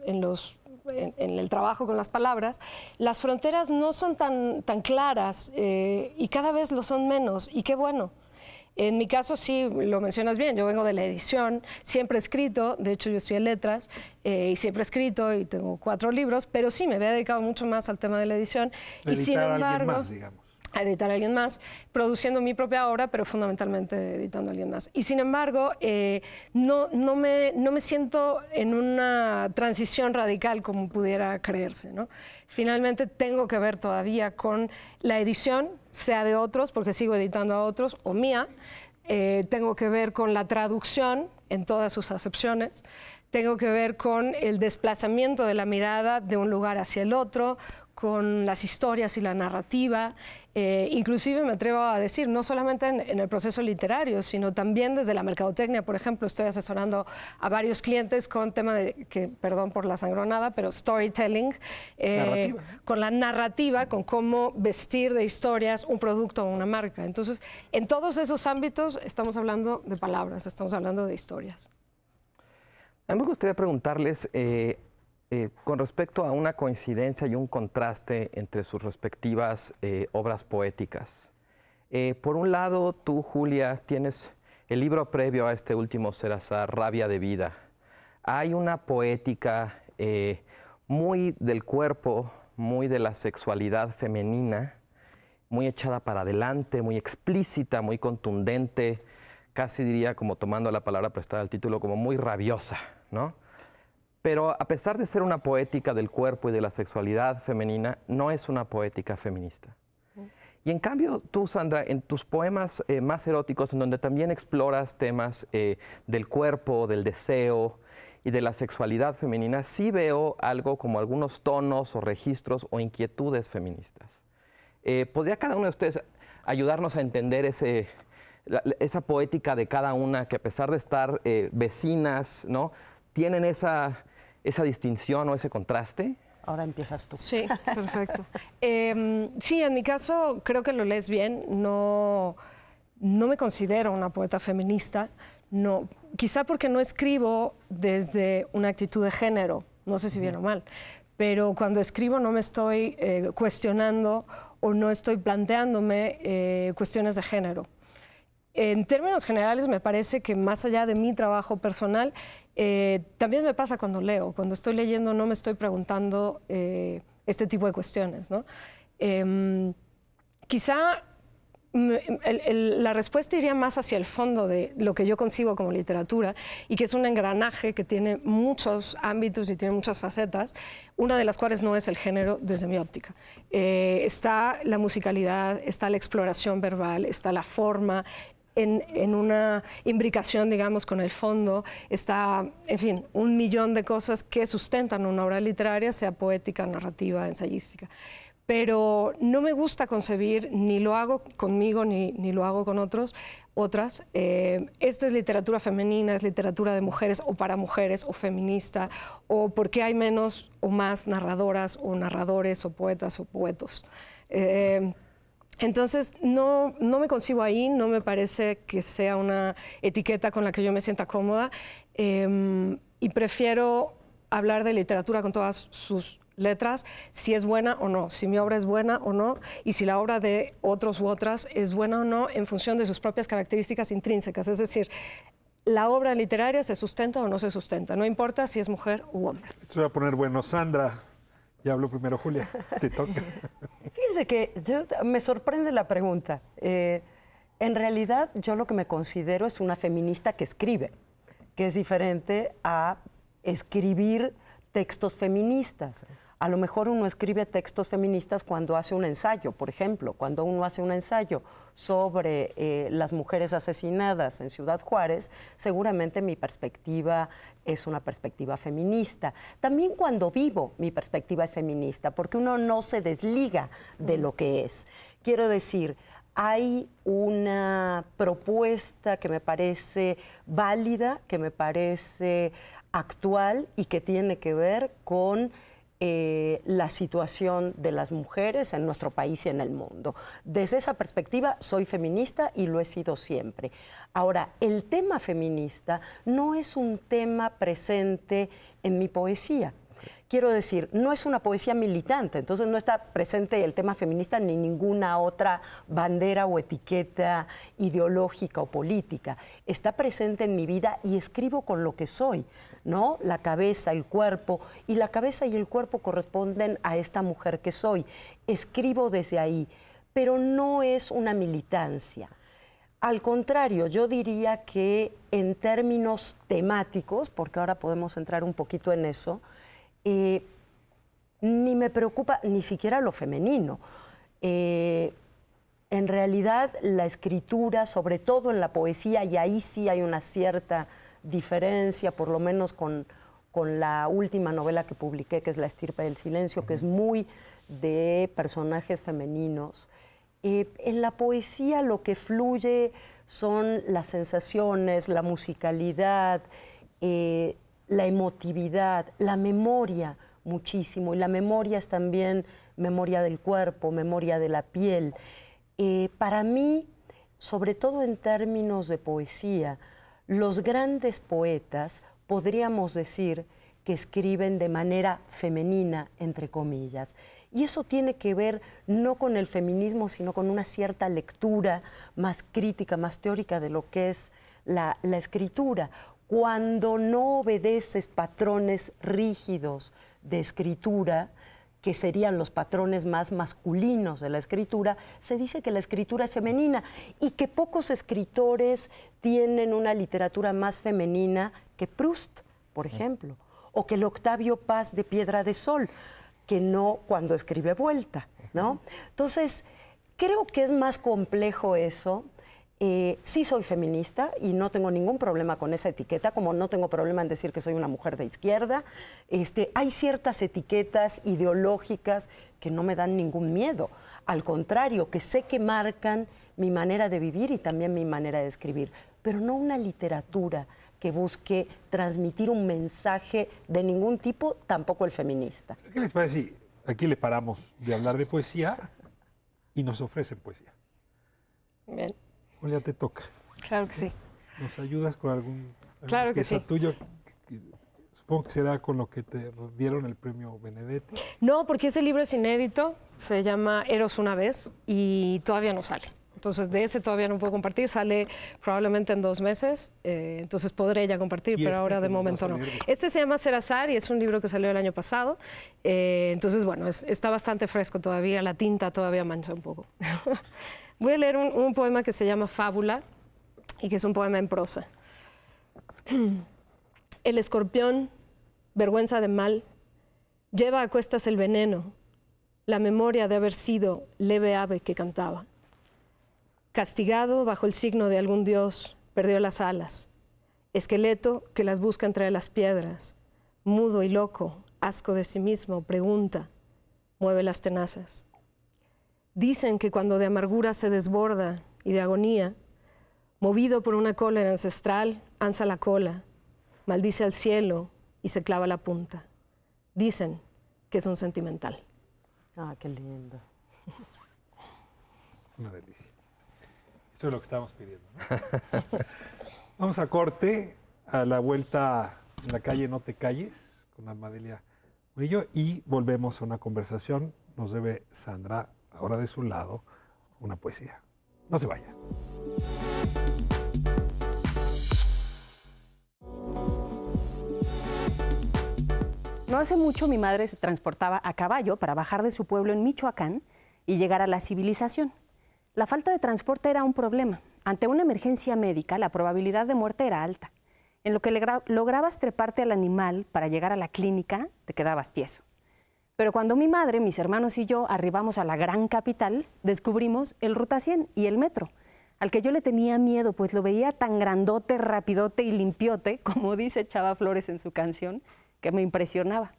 en el trabajo con las palabras, las fronteras no son tan claras y cada vez lo son menos, y qué bueno. En mi caso, sí, lo mencionas bien, yo vengo de la edición, siempre he escrito, de hecho yo estudié letras, y siempre he escrito y tengo 4 libros, pero sí, me había dedicado mucho más al tema de la edición. Y sin embargo, a alguien más, digamos. A editar a alguien más, produciendo mi propia obra, pero fundamentalmente editando a alguien más. Y sin embargo, no me siento en una transición radical como pudiera creerse, ¿no? Finalmente tengo que ver todavía con la edición, sea de otros, porque sigo editando a otros, o mía. Tengo que ver con la traducción en todas sus acepciones. Tengo que ver con el desplazamiento de la mirada de un lugar hacia el otro, con las historias y la narrativa, inclusive me atrevo a decir, no solamente en el proceso literario, sino también desde la mercadotecnia. Por ejemplo, estoy asesorando a varios clientes con tema de, perdón por la sangronada, pero storytelling, con la narrativa, con cómo vestir de historias un producto o una marca. Entonces, en todos esos ámbitos estamos hablando de palabras, estamos hablando de historias. A mí me gustaría preguntarles, con respecto a una coincidencia y un contraste entre sus respectivas obras poéticas. Por un lado, tú, Julia, tienes el libro previo a este último Serrazar, Rabia de Vida. Hay una poética muy del cuerpo, muy de la sexualidad femenina, muy echada para adelante, muy explícita, muy contundente, casi diría, como tomando la palabra prestada al título, como muy rabiosa, ¿no? Pero a pesar de ser una poética del cuerpo y de la sexualidad femenina, no es una poética feminista. Y en cambio, tú, Sandra, en tus poemas más eróticos, en donde también exploras temas del cuerpo, del deseo y de la sexualidad femenina, sí veo algo como algunos tonos o registros o inquietudes feministas. ¿Podría cada uno de ustedes ayudarnos a entender esa poética de cada una, que a pesar de estar vecinas, ¿no?, tienen esa distinción o ese contraste? Ahora empiezas tú. Sí, perfecto. Sí, en mi caso creo que lo lees bien. No me considero una poeta feminista. No, quizá porque no escribo desde una actitud de género. No sé si bien o mal. Pero cuando escribo no me estoy cuestionando o no estoy planteándome cuestiones de género. en términos generales, me parece que más allá de mi trabajo personal, también me pasa cuando leo. Cuando estoy leyendo no me estoy preguntando este tipo de cuestiones, ¿no? Quizá la respuesta iría más hacia el fondo de lo que yo concibo como literatura y que es un engranaje que tiene muchos ámbitos y tiene muchas facetas, una de las cuales no es el género desde mi óptica. Está la musicalidad, está la exploración verbal, está la forma, en una imbricación, digamos, con el fondo, está, en fin, un millón de cosas que sustentan una obra literaria, sea poética, narrativa, ensayística. Pero no me gusta concebir, ni lo hago conmigo, ni lo hago con otras. Esta es literatura femenina, es literatura de mujeres o para mujeres o feminista, o porque hay menos o más narradoras o narradores o poetas o poetos. Entonces, no me concibo ahí, no me parece que sea una etiqueta con la que yo me sienta cómoda y prefiero hablar de literatura con todas sus letras, si es buena o no, si mi obra es buena o no, y si la obra de otros u otras es buena o no en función de sus propias características intrínsecas. Es decir, la obra literaria se sustenta o no se sustenta, no importa si es mujer u hombre. Esto se va a poner bueno. Sandra, ya habló primero Julia, te toca. Fíjense que me sorprende la pregunta. En realidad, yo lo que me considero es una feminista que escribe, que es diferente a escribir textos feministas. A lo mejor uno escribe textos feministas cuando hace un ensayo, por ejemplo, cuando uno hace un ensayo sobre las mujeres asesinadas en Ciudad Juárez, seguramente mi perspectiva es una perspectiva feminista. También cuando vivo, mi perspectiva es feminista, porque uno no se desliga de lo que es. Quiero decir, hay una propuesta que me parece válida, que me parece actual y que tiene que ver con la situación de las mujeres en nuestro país y en el mundo. Desde esa perspectiva soy feminista y lo he sido siempre. Ahora, el tema feminista no es un tema presente en mi poesía. Quiero decir, no es una poesía militante, entonces no está presente el tema feminista ni ninguna otra bandera o etiqueta ideológica o política. Está presente en mi vida y escribo con lo que soy, ¿no? La cabeza, el cuerpo, y la cabeza y el cuerpo corresponden a esta mujer que soy. Escribo desde ahí, pero no es una militancia. Al contrario, yo diría que en términos temáticos, porque ahora podemos entrar un poquito en eso, ni me preocupa ni siquiera lo femenino. En realidad la escritura, sobre todo en la poesía, y ahí sí hay una cierta diferencia, por lo menos con la última novela que publiqué, que es La estirpe del silencio, que es muy de personajes femeninos. En la poesía lo que fluye son las sensaciones, la musicalidad, la emotividad, la memoria muchísimo, y la memoria es también memoria del cuerpo, memoria de la piel. Para mí, sobre todo en términos de poesía, los grandes poetas podríamos decir que escriben de manera femenina, entre comillas. Y eso tiene que ver no con el feminismo, sino con una cierta lectura más crítica, más teórica de lo que es la escritura. Cuando no obedeces patrones rígidos de escritura, que serían los patrones más masculinos de la escritura, se dice que la escritura es femenina y que pocos escritores tienen una literatura más femenina que Proust, por ejemplo, o que el Octavio Paz de Piedra de Sol, que no cuando escribe Vuelta, ¿no? Entonces, creo que es más complejo eso. Sí soy feminista y no tengo ningún problema con esa etiqueta, como no tengo problema en decir que soy una mujer de izquierda. Hay ciertas etiquetas ideológicas que no me dan ningún miedo. Al contrario, que sé que marcan mi manera de vivir y también mi manera de escribir, pero no una literatura que busque transmitir un mensaje de ningún tipo, tampoco el feminista. ¿Qué les parece si aquí le paramos de hablar de poesía y nos ofrecen poesía? Bien. Julia, te toca. Claro que sí. ¿Nos ayudas con alguna claro que pieza sí. tuya? Supongo que será con lo que te dieron el premio Benedetti. No, porque ese libro es inédito, se llama Eros una vez y todavía no sale. Entonces, de ese todavía no puedo compartir. Sale probablemente en 2 meses. Entonces, podré ya compartir, pero ahora de momento no. Este se llama Ser Azar y es un libro que salió el año pasado. Entonces, bueno, está bastante fresco todavía. La tinta todavía mancha un poco. Voy a leer un poema que se llama Fábula y que es un poema en prosa. El escorpión, vergüenza de mal, lleva a cuestas el veneno, la memoria de haber sido leve ave que cantaba. Castigado bajo el signo de algún dios, perdió las alas. Esqueleto que las busca entre las piedras, mudo y loco, asco de sí mismo, pregunta, mueve las tenazas. Dicen que cuando de amargura se desborda y de agonía, movido por una cólera ancestral, alza la cola, maldice al cielo y se clava la punta. Dicen que es un sentimental. Ah, qué lindo. Una delicia. Eso es lo que estamos pidiendo, ¿no? Vamos a corte, a la vuelta en la calle No Te Calles, con Almadelia Murillo, y volvemos a una conversación. Nos debe Sandra, ahora de su lado, una poesía. No se vaya. No hace mucho mi madre se transportaba a caballo para bajar de su pueblo en Michoacán y llegar a la civilización. La falta de transporte era un problema. Ante una emergencia médica, la probabilidad de muerte era alta. En lo que lograbas treparte al animal para llegar a la clínica, te quedabas tieso. Pero cuando mi madre, mis hermanos y yo arribamos a la gran capital, descubrimos el Ruta 100 y el metro, al que yo le tenía miedo, pues lo veía tan grandote, rapidote y limpiote, como dice Chava Flores en su canción, que me impresionaba.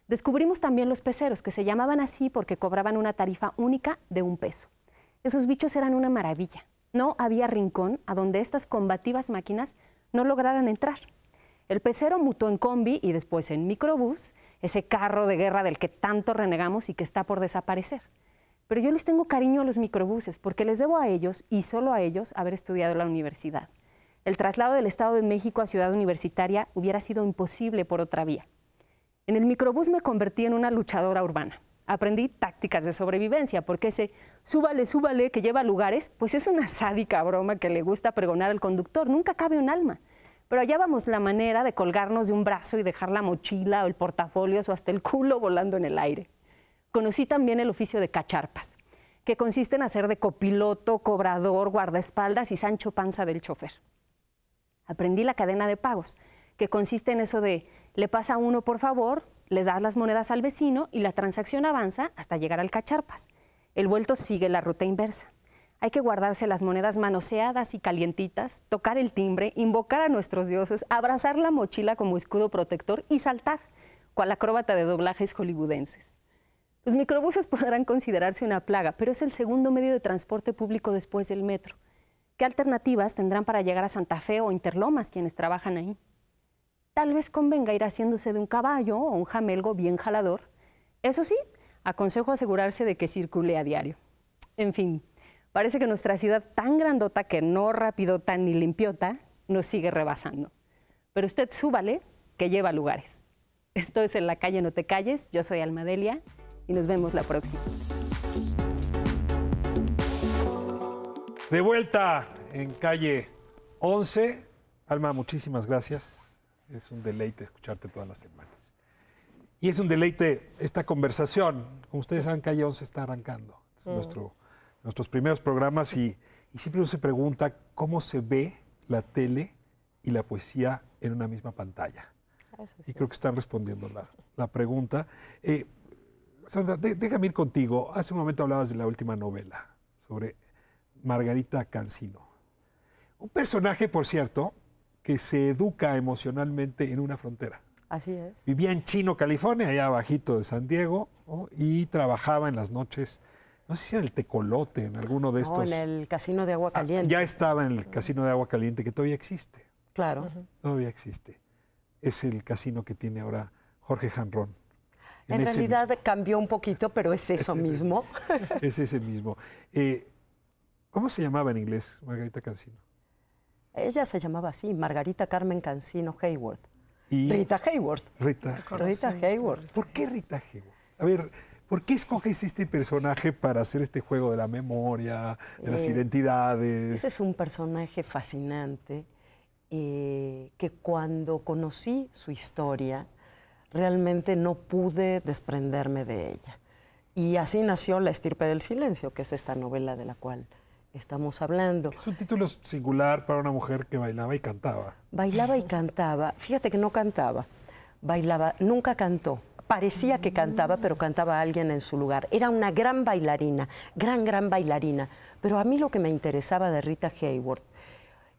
Descubrimos también los peceros, que se llamaban así porque cobraban una tarifa única de 1 peso. Esos bichos eran una maravilla. No había rincón a donde estas combativas máquinas no lograran entrar. El pecero mutó en combi y después en microbús, ese carro de guerra del que tanto renegamos y que está por desaparecer. Pero yo les tengo cariño a los microbuses porque les debo a ellos, y solo a ellos, haber estudiado en la universidad. El traslado del Estado de México a Ciudad Universitaria hubiera sido imposible por otra vía. En el microbús me convertí en una luchadora urbana. Aprendí tácticas de sobrevivencia, porque ese súbale, súbale que lleva a lugares, pues es una sádica broma que le gusta pregonar al conductor, nunca cabe un alma. Pero hallábamos la manera de colgarnos de un brazo y dejar la mochila o el portafolio o hasta el culo volando en el aire. Conocí también el oficio de cacharpas, que consiste en hacer de copiloto, cobrador, guardaespaldas y Sancho Panza del chofer. Aprendí la cadena de pagos, que consiste en eso de le pasa a uno por favor, le das las monedas al vecino y la transacción avanza hasta llegar al cacharpas. El vuelto sigue la ruta inversa. Hay que guardarse las monedas manoseadas y calientitas, tocar el timbre, invocar a nuestros dioses, abrazar la mochila como escudo protector y saltar, cual acróbata de doblajes hollywoodenses. Los microbuses podrán considerarse una plaga, pero es el segundo medio de transporte público después del metro. ¿Qué alternativas tendrán para llegar a Santa Fe o Interlomas quienes trabajan ahí? Tal vez convenga ir haciéndose de un caballo o un jamelgo bien jalador. Eso sí, aconsejo asegurarse de que circule a diario. En fin, parece que nuestra ciudad tan grandota que no rapidota ni limpiota nos sigue rebasando. Pero usted súbale, que lleva lugares. Esto es En la calle No Te Calles. Yo soy Almadelia y nos vemos la próxima. De vuelta en calle 11. Alma, muchísimas gracias. Es un deleite escucharte todas las semanas. Y es un deleite esta conversación. Como ustedes saben, calle 11 está arrancando. Es nuestros primeros programas y siempre uno se pregunta cómo se ve la tele y la poesía en una misma pantalla. Sí. Y creo que están respondiendo la pregunta. Sandra, déjame ir contigo. Hace un momento hablabas de la última novela sobre Margarita Cancino. Un personaje, por cierto, que se educa emocionalmente en una frontera. Así es. Vivía en Chino, California, allá abajito de San Diego, ¿no? Y trabajaba en las noches, no sé si en el Tecolote, en alguno de estos. No, en el Casino de Agua Caliente. Ya estaba en el Casino de Agua Caliente, que todavía existe. Claro. Todavía existe. Es el casino que tiene ahora Jorge Janrón. En realidad cambió un poquito, pero es eso mismo. Es ese mismo. ¿Cómo se llamaba en inglés Margarita Cancino? Ella se llamaba así, Margarita Carmen Cancino Hayward. ¿Y? Rita Hayworth. Rita Hayworth. ¿Por qué Rita Hayworth? A ver, ¿Por qué escoges este personaje para hacer este juego de la memoria, de las identidades? Ese es un personaje fascinante que cuando conocí su historia, realmente no pude desprenderme de ella. Y así nació La estirpe del silencio, que es esta novela de la cual estamos hablando. Es un título singular para una mujer que bailaba y cantaba. Bailaba y cantaba. Fíjate que no cantaba. Bailaba, nunca cantó. Parecía que cantaba, pero cantaba alguien en su lugar. Era una gran bailarina, gran bailarina. Pero a mí lo que me interesaba de Rita Hayworth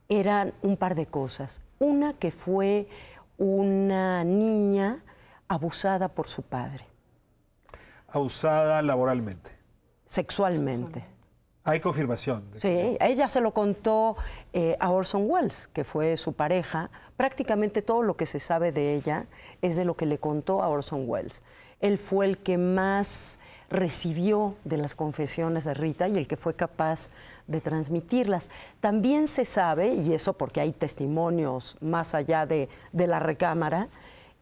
eran un par de cosas. Una, que fue una niña abusada por su padre. Abusada laboralmente. Sexualmente. Hay confirmación. Sí, ella se lo contó a Orson Welles, que fue su pareja. Prácticamente todo lo que se sabe de ella es de lo que le contó a Orson Welles. Él fue el que más recibió de las confesiones de Rita y el que fue capaz de transmitirlas. También se sabe, y eso porque hay testimonios más allá de la recámara,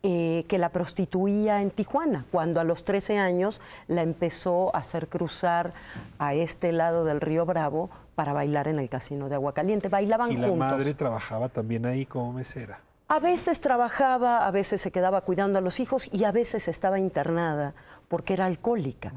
que la prostituía en Tijuana, cuando a los 13 años la empezó a hacer cruzar a este lado del río Bravo para bailar en el casino de Aguacaliente. Bailaban juntos. Y la madre trabajaba también ahí como mesera. A veces trabajaba, a veces se quedaba cuidando a los hijos y a veces estaba internada porque era alcohólica.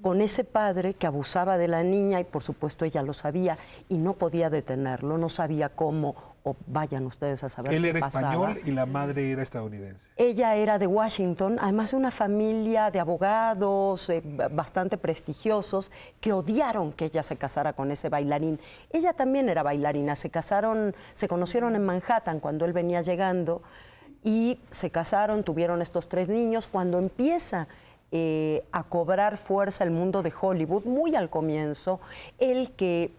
Con ese padre que abusaba de la niña, y por supuesto ella lo sabía y no podía detenerlo, no sabía cómo, o vayan ustedes a saber. Él qué era pasaba. español y la madre era estadounidense. Ella era de Washington, además de una familia de abogados bastante prestigiosos que odiaron que ella se casara con ese bailarín. Ella también era bailarina, se conocieron en Manhattan cuando él venía llegando y se casaron, tuvieron estos 3 niños. Cuando empieza a cobrar fuerza el mundo de Hollywood, muy al comienzo, él, que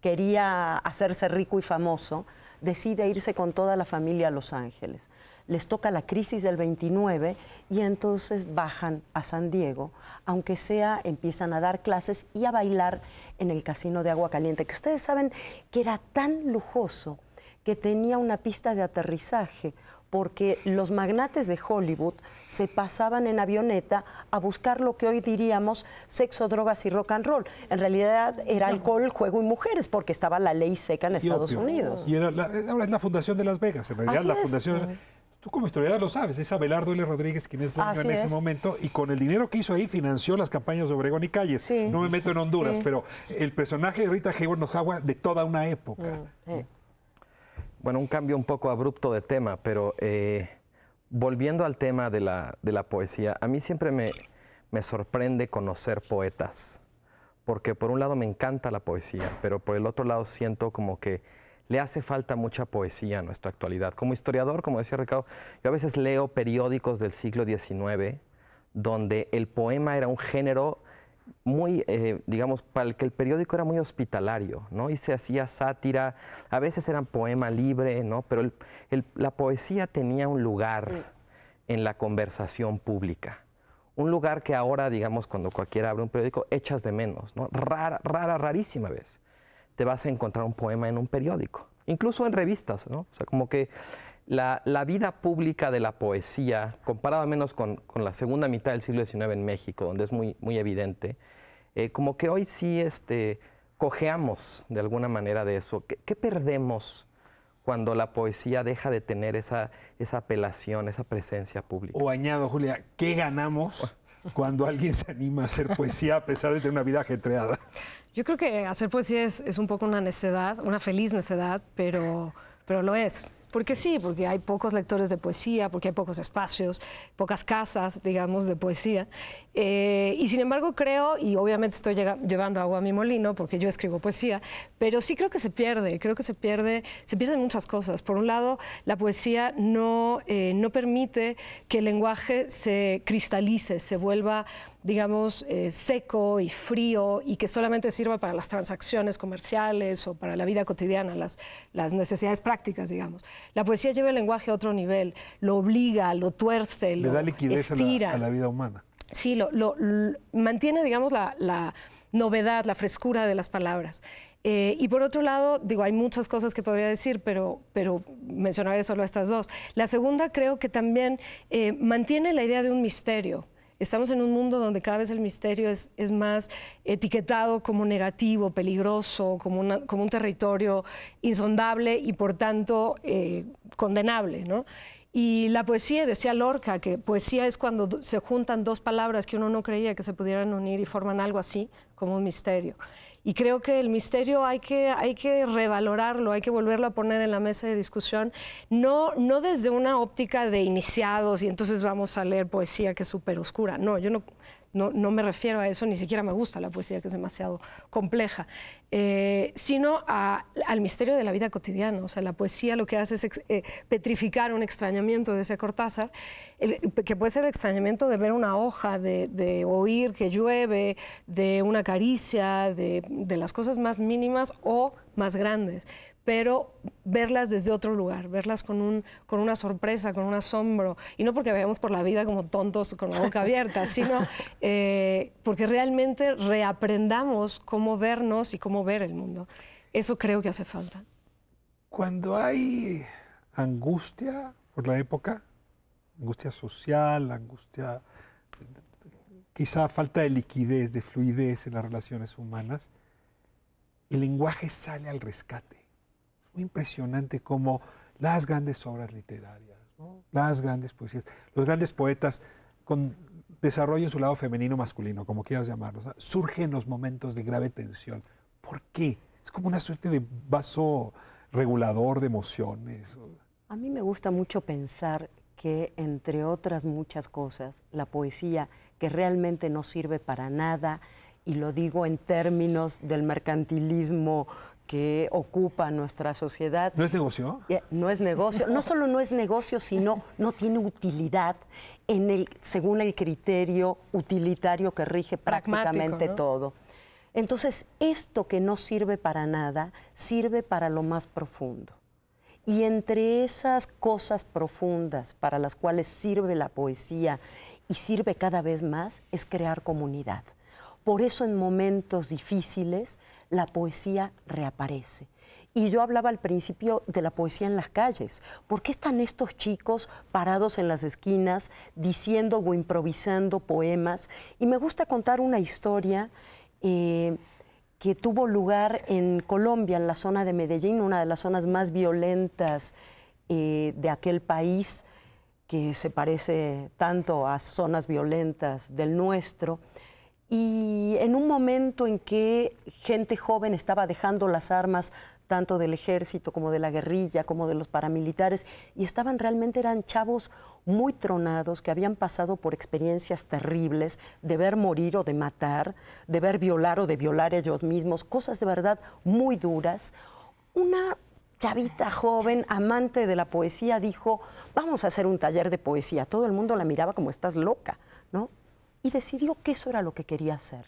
quería hacerse rico y famoso, decide irse con toda la familia a Los Ángeles. Les toca la crisis del 29 y entonces bajan a San Diego, aunque sea empiezan a dar clases y a bailar en el casino de Aguacaliente, que ustedes saben que era tan lujoso que tenía una pista de aterrizaje, porque los magnates de Hollywood se pasaban en avioneta a buscar lo que hoy diríamos sexo, drogas y rock and roll. En realidad era alcohol, juego y mujeres, porque estaba la ley seca en Estados Unidos. Y ahora es la Fundación de Las Vegas, en realidad. Así la fundación. Tú como historiador lo sabes, es Abelardo L. Rodríguez quien es dueño en ese momento, y con el dinero que hizo ahí financió las campañas de Obregón y Calles. Sí. No me meto en Honduras, pero el personaje de Rita Hayworth nos habla de toda una época. Bueno, un cambio un poco abrupto de tema, pero volviendo al tema de la poesía, a mí siempre me sorprende conocer poetas, porque por un lado me encanta la poesía, pero por el otro lado siento como que le hace falta mucha poesía a nuestra actualidad. Como historiador, como decía Ricardo, yo a veces leo periódicos del siglo XIX donde el poema era un género muy, digamos, para el que el periódico era muy hospitalario, ¿no? Y se hacía sátira, a veces era poema libre, ¿no? Pero la poesía tenía un lugar en la conversación pública. Un lugar que ahora, digamos, cuando cualquiera abre un periódico, echas de menos, ¿no? Rarísima vez te vas a encontrar un poema en un periódico, incluso en revistas, ¿no? O sea, como que la vida pública de la poesía, comparado al menos con la segunda mitad del siglo XIX en México, donde es muy evidente, como que hoy sí cojeamos de alguna manera de eso. ¿Qué perdemos cuando la poesía deja de tener esa apelación, esa presencia pública? O añado, Julia, ¿qué ganamos cuando alguien se anima a hacer poesía a pesar de tener una vida ajetreada? Yo creo que hacer poesía es un poco una necedad, una feliz necedad, pero lo es. Porque sí, porque hay pocos lectores de poesía, porque hay pocos espacios, pocas casas, digamos, de poesía. Y sin embargo creo, y obviamente estoy llevando agua a mi molino, porque yo escribo poesía, pero sí creo que se pierden muchas cosas. Por un lado, la poesía no permite que el lenguaje se cristalice, se vuelva, digamos, seco y frío, y que solamente sirva para las transacciones comerciales o para la vida cotidiana, las necesidades prácticas, digamos. La poesía lleva el lenguaje a otro nivel, lo obliga, lo tuerce, le da liquidez estira. a la vida humana. Sí, mantiene, digamos, la novedad, la frescura de las palabras. Y por otro lado, digo, hay muchas cosas que podría decir, pero mencionaré solo estas dos. La segunda creo que también mantiene la idea de un misterio. Estamos en un mundo donde cada vez el misterio es más etiquetado como negativo, peligroso, como un territorio insondable y por tanto condenable, ¿no? Y la poesía, decía Lorca, que poesía es cuando se juntan dos palabras que uno no creía que se pudieran unir y forman algo así como un misterio. Y creo que el misterio hay que revalorarlo, hay que volverlo a poner en la mesa de discusión, no desde una óptica de iniciados y entonces vamos a leer poesía que es súper oscura. No, yo no me refiero a eso, ni siquiera me gusta la poesía que es demasiado compleja, sino al misterio de la vida cotidiana. O sea, la poesía lo que hace es petrificar un extrañamiento de ese Cortázar, que puede ser el extrañamiento de ver una hoja, de oír que llueve, de una caricia, de las cosas más mínimas o más grandes, pero verlas desde otro lugar, verlas con una sorpresa, con un asombro, y no porque vayamos por la vida como tontos con la boca abierta, sino porque realmente reaprendamos cómo vernos y cómo ver el mundo. Eso creo que hace falta. Cuando hay angustia por la época, angustia social, angustia, quizá falta de liquidez, de fluidez en las relaciones humanas, el lenguaje sale al rescate. Es muy impresionante cómo las grandes obras literarias, ¿no? Las grandes poesías, los grandes poetas con desarrollo en su lado femenino masculino, como quieras llamarlo, ¿no? Surgen los momentos de grave tensión. ¿Por qué? Es como una suerte de vaso regulador de emociones. A mí me gusta mucho pensar que, entre otras muchas cosas, la poesía, que realmente no sirve para nada, y lo digo en términos del mercantilismo que ocupa nuestra sociedad. ¿No es negocio? No es negocio. No solo no es negocio, sino no tiene utilidad según el criterio utilitario que rige prácticamente, ¿no?, todo. Entonces, esto que no sirve para nada, sirve para lo más profundo. Y entre esas cosas profundas para las cuales sirve la poesía y sirve cada vez más, es crear comunidad. Por eso en momentos difíciles la poesía reaparece. Y yo hablaba al principio de la poesía en las calles. ¿Por qué están estos chicos parados en las esquinas diciendo o improvisando poemas? Y me gusta contar una historia que tuvo lugar en Colombia, en la zona de Medellín, una de las zonas más violentas de aquel país, que se parece tanto a zonas violentas del nuestro. Y en un momento en que gente joven estaba dejando las armas, tanto del ejército como de la guerrilla, como de los paramilitares, y eran chavos muy tronados, que habían pasado por experiencias terribles, de ver morir o de matar, de ver violar o de violar ellos mismos, cosas de verdad muy duras. Una chavita joven, amante de la poesía, dijo, vamos a hacer un taller de poesía. Todo el mundo la miraba como, estás loca, ¿no? Y decidió que eso era lo que quería hacer.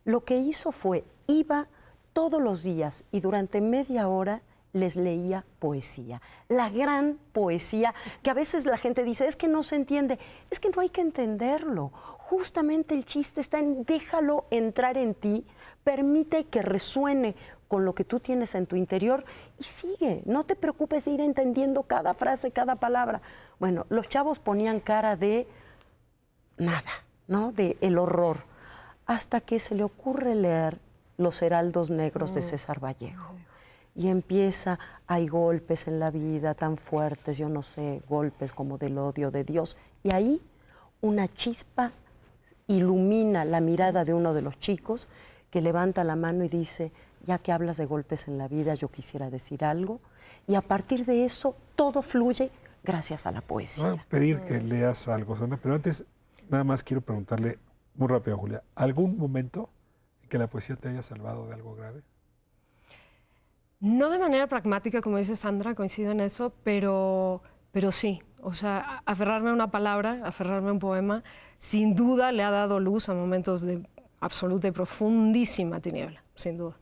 Lo que hizo fue, iba todos los días y durante media hora les leía poesía. La gran poesía, que a veces la gente dice, es que no se entiende. Es que no hay que entenderlo. Justamente el chiste está en déjalo entrar en ti, permite que resuene con lo que tú tienes en tu interior y sigue. No te preocupes de ir entendiendo cada frase, cada palabra. Bueno, los chavos ponían cara de nada, ¿no? De el horror, hasta que se le ocurre leer Los Heraldos Negros de César Vallejo. Y empieza, hay golpes en la vida tan fuertes, yo no sé, golpes como del odio de Dios. Y ahí una chispa ilumina la mirada de uno de los chicos, que levanta la mano y dice, ya que hablas de golpes en la vida, yo quisiera decir algo. Y a partir de eso, todo fluye gracias a la poesía. Voy a pedir que leas algo, Sandra, pero antes nada más quiero preguntarle muy rápido a Julia, ¿algún momento en que la poesía te haya salvado de algo grave? No de manera pragmática, como dice Sandra, coincido en eso, pero sí. O sea, aferrarme a una palabra, aferrarme a un poema, sin duda le ha dado luz a momentos de absoluta y profundísima tiniebla, sin duda.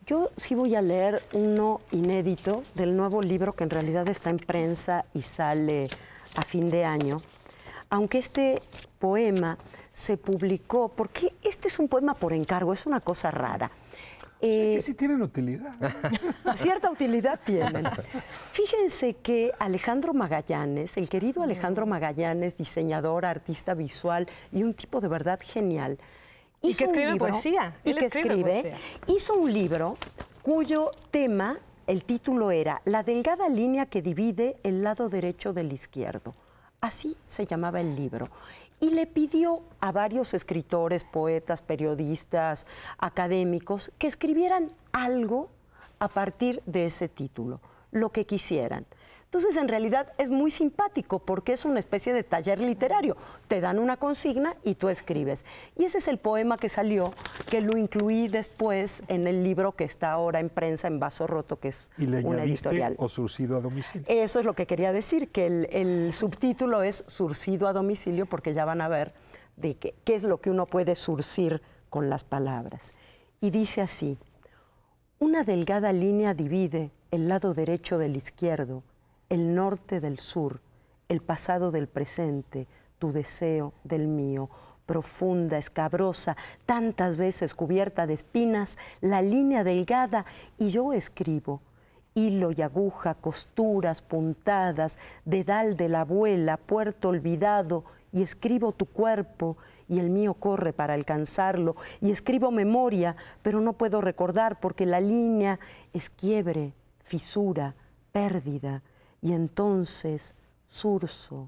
Yo sí voy a leer uno inédito del nuevo libro que en realidad está en prensa y sale a fin de año, aunque este poema se publicó, porque este es un poema por encargo, es una cosa rara. Que sí tienen utilidad. Cierta utilidad tienen. Fíjense que Alejandro Magallanes, el querido Alejandro Magallanes, diseñador, artista visual y un tipo de verdad genial, y que escribe poesía. Y que escribe, hizo un libro cuyo tema, el título era La delgada línea que divide el lado derecho del izquierdo. Así se llamaba el libro. Y le pidió a varios escritores, poetas, periodistas, académicos, que escribieran algo a partir de ese título, lo que quisieran. Entonces, en realidad, es muy simpático porque es una especie de taller literario. Te dan una consigna y tú escribes. Y ese es el poema que salió, que lo incluí después en el libro que está ahora en prensa en Vaso Roto, que es ¿Y le una añadiste editorial. O surcido a domicilio? Eso es lo que quería decir, que el subtítulo es Surcido a domicilio, porque ya van a ver de qué es lo que uno puede surcir con las palabras. Y dice así: una delgada línea divide el lado derecho del izquierdo, el norte del sur, el pasado del presente, tu deseo del mío, profunda, escabrosa, tantas veces cubierta de espinas, la línea delgada, y yo escribo, hilo y aguja, costuras, puntadas, dedal de la abuela, puerto olvidado, y escribo tu cuerpo, y el mío corre para alcanzarlo, y escribo memoria, pero no puedo recordar porque la línea es quiebre, fisura, pérdida. Y entonces, surso,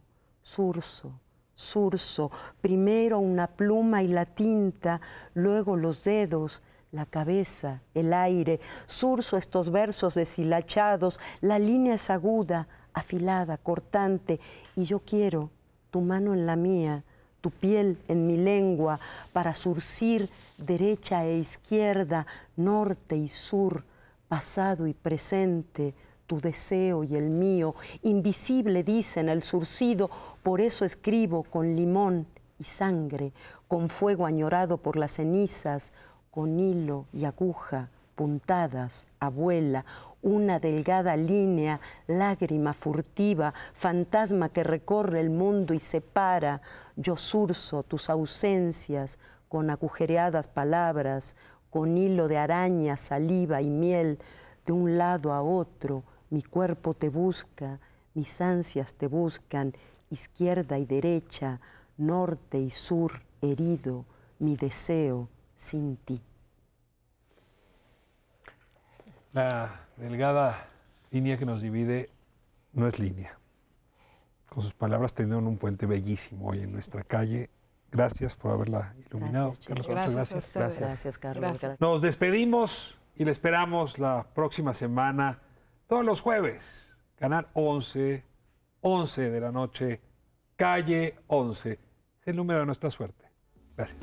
primero una pluma y la tinta, luego los dedos, la cabeza, el aire, surso estos versos deshilachados, la línea es aguda, afilada, cortante, y yo quiero tu mano en la mía, tu piel en mi lengua, para surcir derecha e izquierda, norte y sur, pasado y presente, tu deseo y el mío, invisible dicen el surcido, por eso escribo con limón y sangre, con fuego añorado por las cenizas, con hilo y aguja, puntadas, abuela, una delgada línea, lágrima furtiva, fantasma que recorre el mundo y separa, yo surco tus ausencias con agujereadas palabras, con hilo de araña, saliva y miel, de un lado a otro, mi cuerpo te busca, mis ansias te buscan, izquierda y derecha, norte y sur, herido, mi deseo sin ti. La delgada línea que nos divide no es línea. Con sus palabras tendieron un puente bellísimo hoy en nuestra calle. Gracias por haberla iluminado. Gracias, Carlos, gracias. Gracias, Carlos. Gracias. Nos despedimos y le esperamos la próxima semana, todos los jueves, Canal 11, 11 de la noche, calle 11. Es el número de nuestra suerte. Gracias.